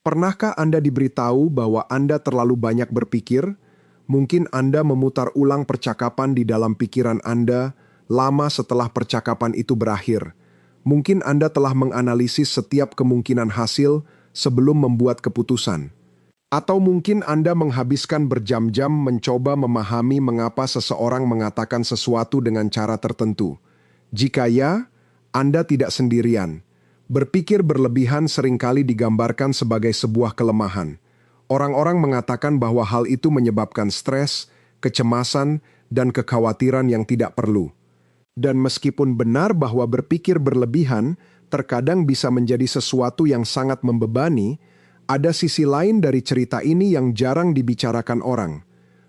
Pernahkah Anda diberitahu bahwa Anda terlalu banyak berpikir? Mungkin Anda memutar ulang percakapan di dalam pikiran Anda lama setelah percakapan itu berakhir. Mungkin Anda telah menganalisis setiap kemungkinan hasil sebelum membuat keputusan. Atau mungkin Anda menghabiskan berjam-jam mencoba memahami mengapa seseorang mengatakan sesuatu dengan cara tertentu. Jika ya, Anda tidak sendirian. Berpikir berlebihan seringkali digambarkan sebagai sebuah kelemahan. Orang-orang mengatakan bahwa hal itu menyebabkan stres, kecemasan, dan kekhawatiran yang tidak perlu. Dan meskipun benar bahwa berpikir berlebihan terkadang bisa menjadi sesuatu yang sangat membebani, ada sisi lain dari cerita ini yang jarang dibicarakan orang.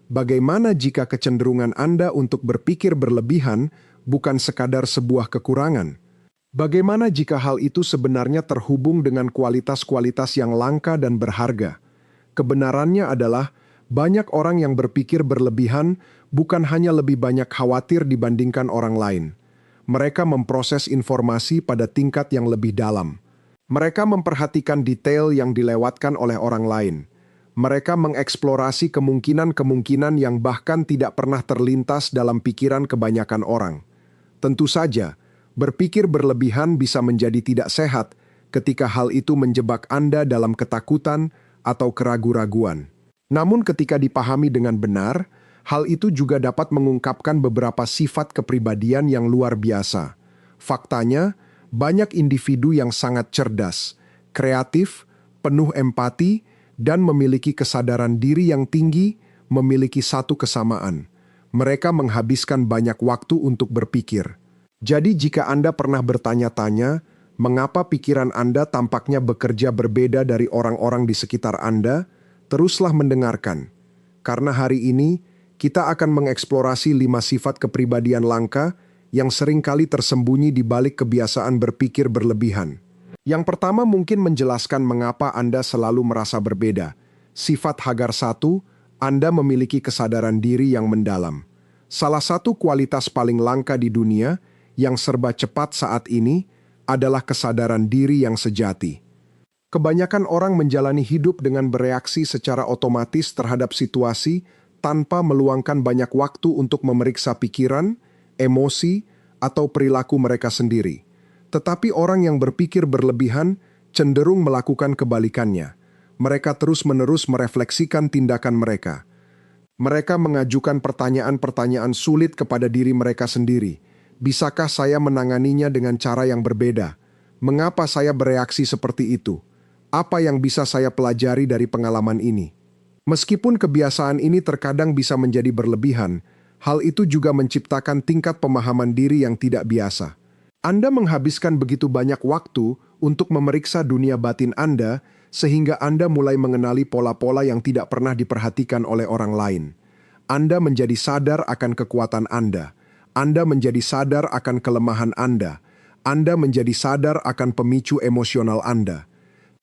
Bagaimana jika kecenderungan Anda untuk berpikir berlebihan bukan sekadar sebuah kekurangan? Bagaimana jika hal itu sebenarnya terhubung dengan kualitas-kualitas yang langka dan berharga? Kebenarannya adalah banyak orang yang berpikir berlebihan bukan hanya lebih banyak khawatir dibandingkan orang lain. Mereka memproses informasi pada tingkat yang lebih dalam. Mereka memperhatikan detail yang dilewatkan oleh orang lain. Mereka mengeksplorasi kemungkinan-kemungkinan yang bahkan tidak pernah terlintas dalam pikiran kebanyakan orang. Tentu saja, berpikir berlebihan bisa menjadi tidak sehat ketika hal itu menjebak Anda dalam ketakutan atau keraguan-raguan. Namun ketika dipahami dengan benar, hal itu juga dapat mengungkapkan beberapa sifat kepribadian yang luar biasa. Faktanya, banyak individu yang sangat cerdas, kreatif, penuh empati, dan memiliki kesadaran diri yang tinggi, memiliki satu kesamaan. Mereka menghabiskan banyak waktu untuk berpikir. Jadi jika Anda pernah bertanya-tanya, mengapa pikiran Anda tampaknya bekerja berbeda dari orang-orang di sekitar Anda, teruslah mendengarkan. Karena hari ini, kita akan mengeksplorasi 5 sifat kepribadian langka yang seringkali tersembunyi di balik kebiasaan berpikir berlebihan. Yang pertama mungkin menjelaskan mengapa Anda selalu merasa berbeda. Sifat Hagar 1, Anda memiliki kesadaran diri yang mendalam. Salah satu kualitas paling langka di dunia yang serba cepat saat ini adalah kesadaran diri yang sejati. Kebanyakan orang menjalani hidup dengan bereaksi secara otomatis terhadap situasi tanpa meluangkan banyak waktu untuk memeriksa pikiran, emosi, atau perilaku mereka sendiri. Tetapi orang yang berpikir berlebihan cenderung melakukan kebalikannya. Mereka terus-menerus merefleksikan tindakan mereka. Mereka mengajukan pertanyaan-pertanyaan sulit kepada diri mereka sendiri. Bisakah saya menanganinya dengan cara yang berbeda? Mengapa saya bereaksi seperti itu? Apa yang bisa saya pelajari dari pengalaman ini? Meskipun kebiasaan ini terkadang bisa menjadi berlebihan, hal itu juga menciptakan tingkat pemahaman diri yang tidak biasa. Anda menghabiskan begitu banyak waktu untuk memeriksa dunia batin Anda, sehingga Anda mulai mengenali pola-pola yang tidak pernah diperhatikan oleh orang lain. Anda menjadi sadar akan kekuatan Anda. Anda menjadi sadar akan kelemahan Anda. Anda menjadi sadar akan pemicu emosional Anda.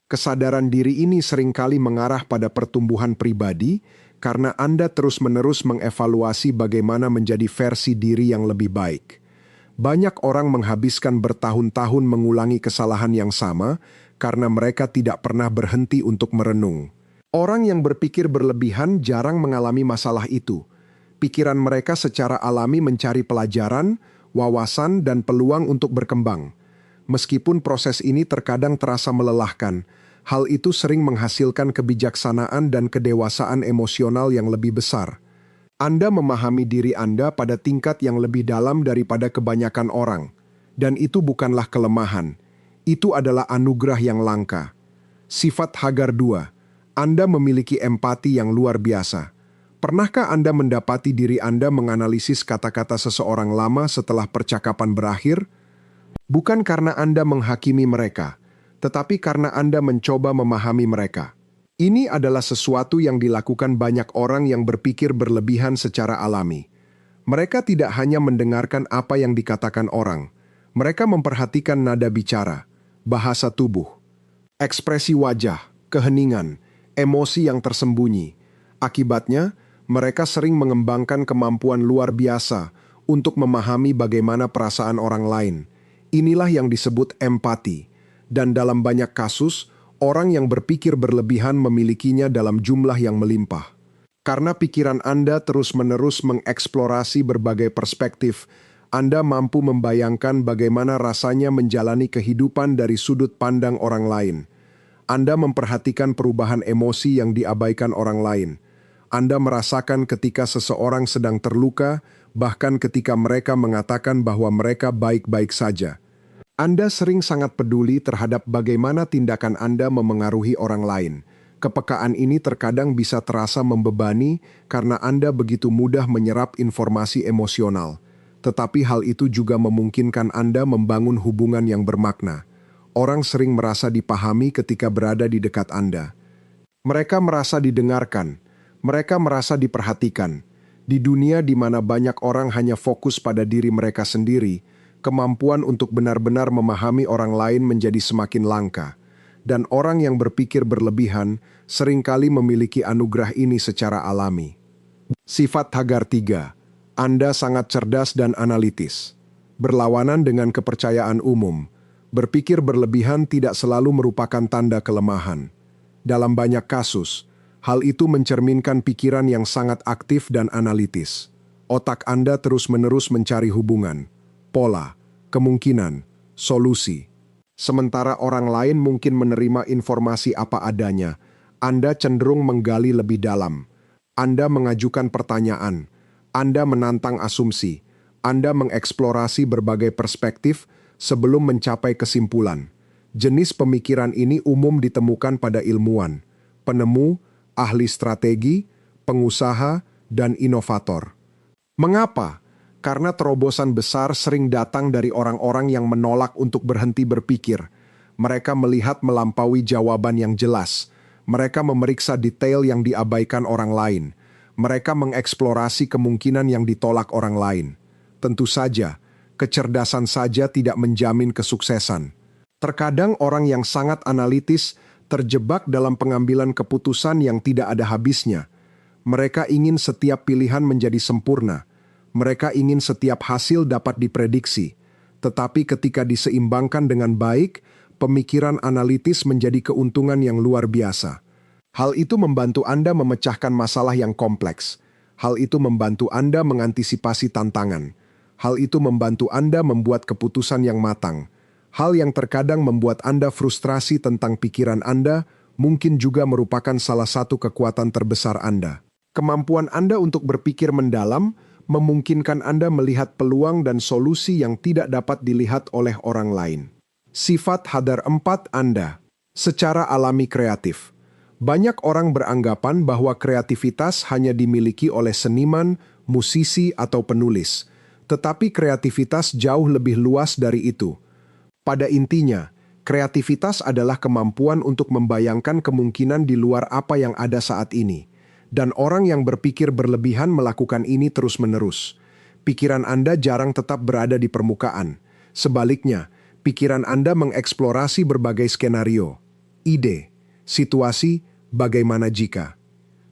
Kesadaran diri ini seringkali mengarah pada pertumbuhan pribadi karena Anda terus-menerus mengevaluasi bagaimana menjadi versi diri yang lebih baik. Banyak orang menghabiskan bertahun-tahun mengulangi kesalahan yang sama karena mereka tidak pernah berhenti untuk merenung. Orang yang berpikir berlebihan jarang mengalami masalah itu. Pikiran mereka secara alami mencari pelajaran, wawasan, dan peluang untuk berkembang. Meskipun proses ini terkadang terasa melelahkan, hal itu sering menghasilkan kebijaksanaan dan kedewasaan emosional yang lebih besar. Anda memahami diri Anda pada tingkat yang lebih dalam daripada kebanyakan orang. Dan itu bukanlah kelemahan. Itu adalah anugerah yang langka. Sifat Hagar 2. Anda memiliki empati yang luar biasa. Pernahkah Anda mendapati diri Anda menganalisis kata-kata seseorang lama setelah percakapan berakhir? Bukan karena Anda menghakimi mereka, tetapi karena Anda mencoba memahami mereka. Ini adalah sesuatu yang dilakukan banyak orang yang berpikir berlebihan secara alami. Mereka tidak hanya mendengarkan apa yang dikatakan orang, mereka memperhatikan nada bicara, bahasa tubuh, ekspresi wajah, keheningan, emosi yang tersembunyi. Akibatnya, mereka sering mengembangkan kemampuan luar biasa untuk memahami bagaimana perasaan orang lain. Inilah yang disebut empati. Dan dalam banyak kasus, Orang yang berpikir berlebihan memilikinya dalam jumlah yang melimpah. Karena pikiran Anda terus-menerus mengeksplorasi berbagai perspektif, Anda mampu membayangkan bagaimana rasanya menjalani kehidupan dari sudut pandang orang lain. Anda memperhatikan perubahan emosi yang diabaikan orang lain. Anda merasakan ketika seseorang sedang terluka, bahkan ketika mereka mengatakan bahwa mereka baik-baik saja. Anda sering sangat peduli terhadap bagaimana tindakan Anda memengaruhi orang lain. Kepekaan ini terkadang bisa terasa membebani karena Anda begitu mudah menyerap informasi emosional. Tetapi hal itu juga memungkinkan Anda membangun hubungan yang bermakna. Orang sering merasa dipahami ketika berada di dekat Anda. Mereka merasa didengarkan. Mereka merasa diperhatikan. Di dunia di mana banyak orang hanya fokus pada diri mereka sendiri, kemampuan untuk benar-benar memahami orang lain menjadi semakin langka. Dan orang yang berpikir berlebihan seringkali memiliki anugerah ini secara alami. Sifat Hagar 3. Anda sangat cerdas dan analitis. Berlawanan dengan kepercayaan umum, berpikir berlebihan tidak selalu merupakan tanda kelemahan. Dalam banyak kasus, hal itu mencerminkan pikiran yang sangat aktif dan analitis. Otak Anda terus-menerus mencari hubungan, pola, kemungkinan, solusi. Sementara orang lain mungkin menerima informasi apa adanya, Anda cenderung menggali lebih dalam. Anda mengajukan pertanyaan, Anda menantang asumsi, Anda mengeksplorasi berbagai perspektif sebelum mencapai kesimpulan. Jenis pemikiran ini umum ditemukan pada ilmuwan, penemu, ahli strategi, pengusaha, dan inovator. Mengapa? Karena terobosan besar sering datang dari orang-orang yang menolak untuk berhenti berpikir. Mereka melihat melampaui jawaban yang jelas. Mereka memeriksa detail yang diabaikan orang lain. Mereka mengeksplorasi kemungkinan yang ditolak orang lain. Tentu saja, kecerdasan saja tidak menjamin kesuksesan. Terkadang orang yang sangat analitis terjebak dalam pengambilan keputusan yang tidak ada habisnya. Mereka ingin setiap pilihan menjadi sempurna. Mereka ingin setiap hasil dapat diprediksi. Tetapi ketika diseimbangkan dengan baik, pemikiran analitis menjadi keuntungan yang luar biasa. Hal itu membantu Anda memecahkan masalah yang kompleks. Hal itu membantu Anda mengantisipasi tantangan. Hal itu membantu Anda membuat keputusan yang matang. Hal yang terkadang membuat Anda frustrasi tentang pikiran Anda mungkin juga merupakan salah satu kekuatan terbesar Anda. Kemampuan Anda untuk berpikir mendalam memungkinkan Anda melihat peluang dan solusi yang tidak dapat dilihat oleh orang lain. Sifat Hadar 4 Anda secara alami kreatif. Banyak orang beranggapan bahwa kreativitas hanya dimiliki oleh seniman, musisi, atau penulis. Tetapi kreativitas jauh lebih luas dari itu. Pada intinya, kreativitas adalah kemampuan untuk membayangkan kemungkinan di luar apa yang ada saat ini. Dan orang yang berpikir berlebihan melakukan ini terus-menerus. Pikiran Anda jarang tetap berada di permukaan. Sebaliknya, pikiran Anda mengeksplorasi berbagai skenario, ide, situasi, bagaimana jika,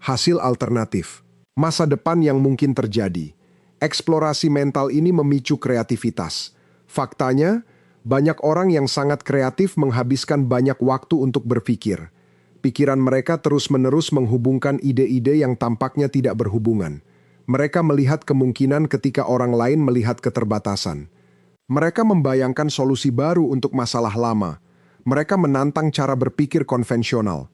hasil alternatif, masa depan yang mungkin terjadi. Eksplorasi mental ini memicu kreativitas. Faktanya, banyak orang yang sangat kreatif menghabiskan banyak waktu untuk berpikir. Pikiran mereka terus-menerus menghubungkan ide-ide yang tampaknya tidak berhubungan. Mereka melihat kemungkinan ketika orang lain melihat keterbatasan. Mereka membayangkan solusi baru untuk masalah lama. Mereka menantang cara berpikir konvensional.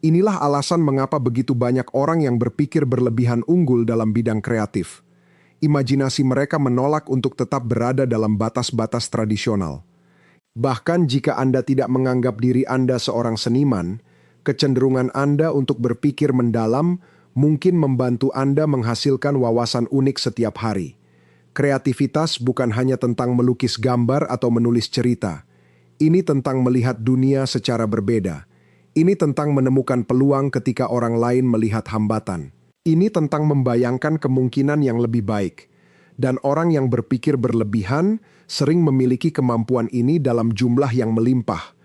Inilah alasan mengapa begitu banyak orang yang berpikir berlebihan unggul dalam bidang kreatif. Imajinasi mereka menolak untuk tetap berada dalam batas-batas tradisional. Bahkan jika Anda tidak menganggap diri Anda seorang seniman, kecenderungan Anda untuk berpikir mendalam mungkin membantu Anda menghasilkan wawasan unik setiap hari. Kreativitas bukan hanya tentang melukis gambar atau menulis cerita. Ini tentang melihat dunia secara berbeda. Ini tentang menemukan peluang ketika orang lain melihat hambatan. Ini tentang membayangkan kemungkinan yang lebih baik. Dan orang yang berpikir berlebihan sering memiliki kemampuan ini dalam jumlah yang melimpah.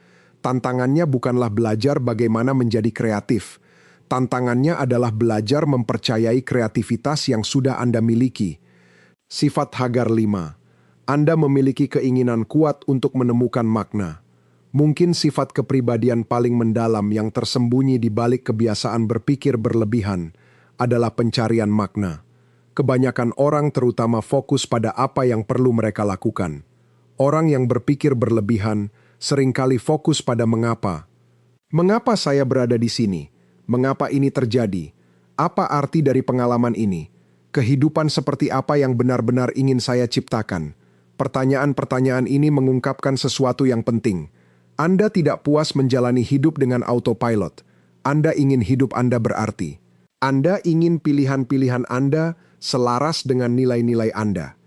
Tantangannya bukanlah belajar bagaimana menjadi kreatif. Tantangannya adalah belajar mempercayai kreativitas yang sudah Anda miliki. Sifat Hagar 5. Anda memiliki keinginan kuat untuk menemukan makna. Mungkin sifat kepribadian paling mendalam yang tersembunyi di balik kebiasaan berpikir berlebihan adalah pencarian makna. Kebanyakan orang terutama fokus pada apa yang perlu mereka lakukan. Orang yang berpikir berlebihan seringkali fokus pada mengapa. Mengapa saya berada di sini? Mengapa ini terjadi? Apa arti dari pengalaman ini? Kehidupan seperti apa yang benar-benar ingin saya ciptakan? Pertanyaan-pertanyaan ini mengungkapkan sesuatu yang penting. Anda tidak puas menjalani hidup dengan autopilot. Anda ingin hidup Anda berarti. Anda ingin pilihan-pilihan Anda selaras dengan nilai-nilai Anda.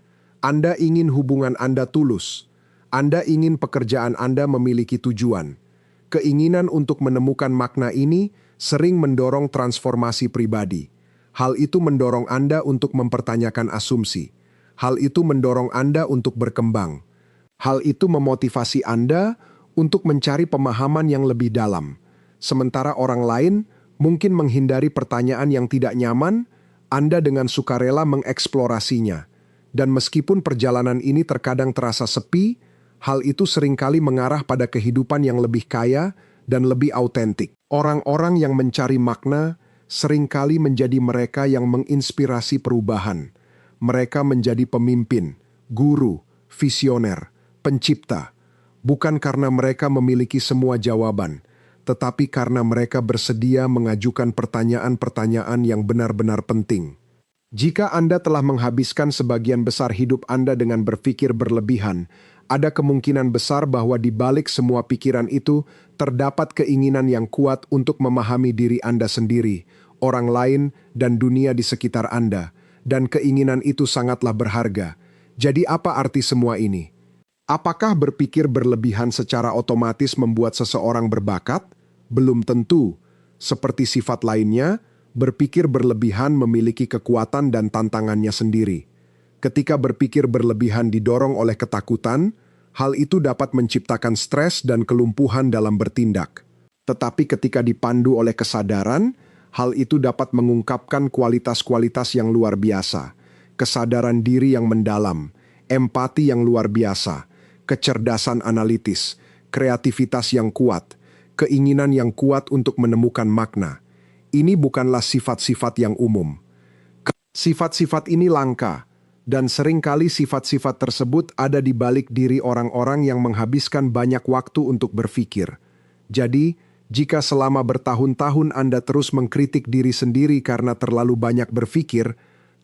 Anda ingin hubungan Anda tulus. Anda ingin pekerjaan Anda memiliki tujuan. Keinginan untuk menemukan makna ini sering mendorong transformasi pribadi. Hal itu mendorong Anda untuk mempertanyakan asumsi. Hal itu mendorong Anda untuk berkembang. Hal itu memotivasi Anda untuk mencari pemahaman yang lebih dalam. Sementara orang lain mungkin menghindari pertanyaan yang tidak nyaman, Anda dengan sukarela mengeksplorasinya. Dan meskipun perjalanan ini terkadang terasa sepi, hal itu seringkali mengarah pada kehidupan yang lebih kaya dan lebih autentik. Orang-orang yang mencari makna seringkali menjadi mereka yang menginspirasi perubahan. Mereka menjadi pemimpin, guru, visioner, pencipta. Bukan karena mereka memiliki semua jawaban, tetapi karena mereka bersedia mengajukan pertanyaan-pertanyaan yang benar-benar penting. Jika Anda telah menghabiskan sebagian besar hidup Anda dengan berpikir berlebihan, ada kemungkinan besar bahwa di balik semua pikiran itu terdapat keinginan yang kuat untuk memahami diri Anda sendiri, orang lain, dan dunia di sekitar Anda. Dan keinginan itu sangatlah berharga. Jadi apa arti semua ini? Apakah berpikir berlebihan secara otomatis membuat seseorang berbakat? Belum tentu. Seperti sifat lainnya, berpikir berlebihan memiliki kekuatan dan tantangannya sendiri. Ketika berpikir berlebihan didorong oleh ketakutan, hal itu dapat menciptakan stres dan kelumpuhan dalam bertindak. Tetapi ketika dipandu oleh kesadaran, hal itu dapat mengungkapkan kualitas-kualitas yang luar biasa. Kesadaran diri yang mendalam, empati yang luar biasa, kecerdasan analitis, kreativitas yang kuat, keinginan yang kuat untuk menemukan makna. Ini bukanlah sifat-sifat yang umum. Sifat-sifat ini langka, dan seringkali sifat-sifat tersebut ada di balik diri orang-orang yang menghabiskan banyak waktu untuk berpikir. Jadi, jika selama bertahun-tahun Anda terus mengkritik diri sendiri karena terlalu banyak berpikir,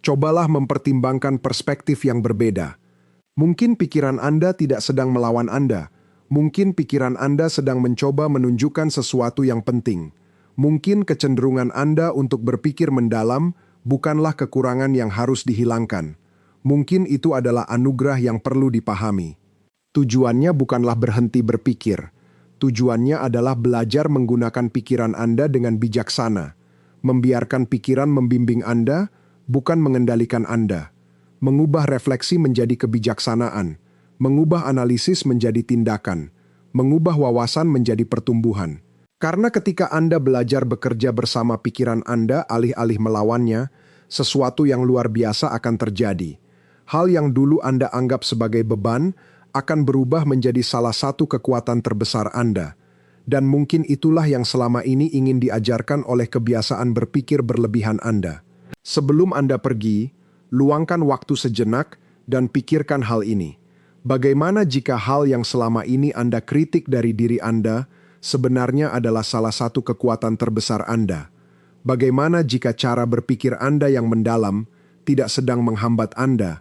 cobalah mempertimbangkan perspektif yang berbeda. Mungkin pikiran Anda tidak sedang melawan Anda. Mungkin pikiran Anda sedang mencoba menunjukkan sesuatu yang penting. Mungkin kecenderungan Anda untuk berpikir mendalam bukanlah kekurangan yang harus dihilangkan. Mungkin itu adalah anugerah yang perlu dipahami. Tujuannya bukanlah berhenti berpikir. Tujuannya adalah belajar menggunakan pikiran Anda dengan bijaksana. Membiarkan pikiran membimbing Anda, bukan mengendalikan Anda. Mengubah refleksi menjadi kebijaksanaan, mengubah analisis menjadi tindakan, mengubah wawasan menjadi pertumbuhan. Karena ketika Anda belajar bekerja bersama pikiran Anda alih-alih melawannya, sesuatu yang luar biasa akan terjadi. Hal yang dulu Anda anggap sebagai beban akan berubah menjadi salah satu kekuatan terbesar Anda. Dan mungkin itulah yang selama ini ingin diajarkan oleh kebiasaan berpikir berlebihan Anda. Sebelum Anda pergi, luangkan waktu sejenak dan pikirkan hal ini. Bagaimana jika hal yang selama ini Anda kritik dari diri Anda sebenarnya adalah salah satu kekuatan terbesar Anda? Bagaimana jika cara berpikir Anda yang mendalam tidak sedang menghambat Anda?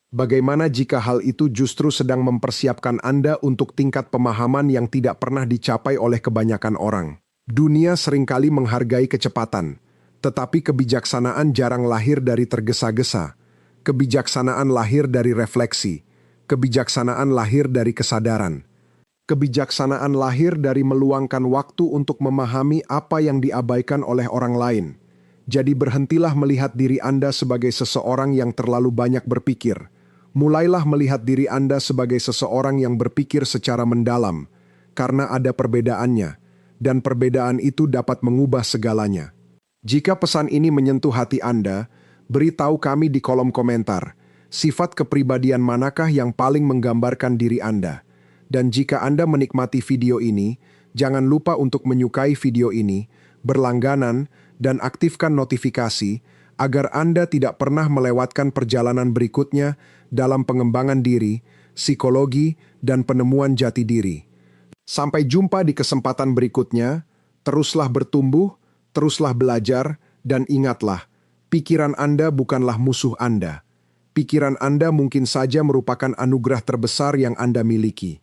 Bagaimana jika hal itu justru sedang mempersiapkan Anda untuk tingkat pemahaman yang tidak pernah dicapai oleh kebanyakan orang? Dunia seringkali menghargai kecepatan. Tetapi kebijaksanaan jarang lahir dari tergesa-gesa. Kebijaksanaan lahir dari refleksi. Kebijaksanaan lahir dari kesadaran. Kebijaksanaan lahir dari meluangkan waktu untuk memahami apa yang diabaikan oleh orang lain. Jadi berhentilah melihat diri Anda sebagai seseorang yang terlalu banyak berpikir. Mulailah melihat diri Anda sebagai seseorang yang berpikir secara mendalam, karena ada perbedaannya, dan perbedaan itu dapat mengubah segalanya. Jika pesan ini menyentuh hati Anda, beritahu kami di kolom komentar, sifat kepribadian manakah yang paling menggambarkan diri Anda? Dan jika Anda menikmati video ini, jangan lupa untuk menyukai video ini, berlangganan, dan aktifkan notifikasi agar Anda tidak pernah melewatkan perjalanan berikutnya dalam pengembangan diri, psikologi, dan penemuan jati diri. Sampai jumpa di kesempatan berikutnya, teruslah bertumbuh, teruslah belajar, dan ingatlah, pikiran Anda bukanlah musuh Anda. Pikiran Anda mungkin saja merupakan anugerah terbesar yang Anda miliki.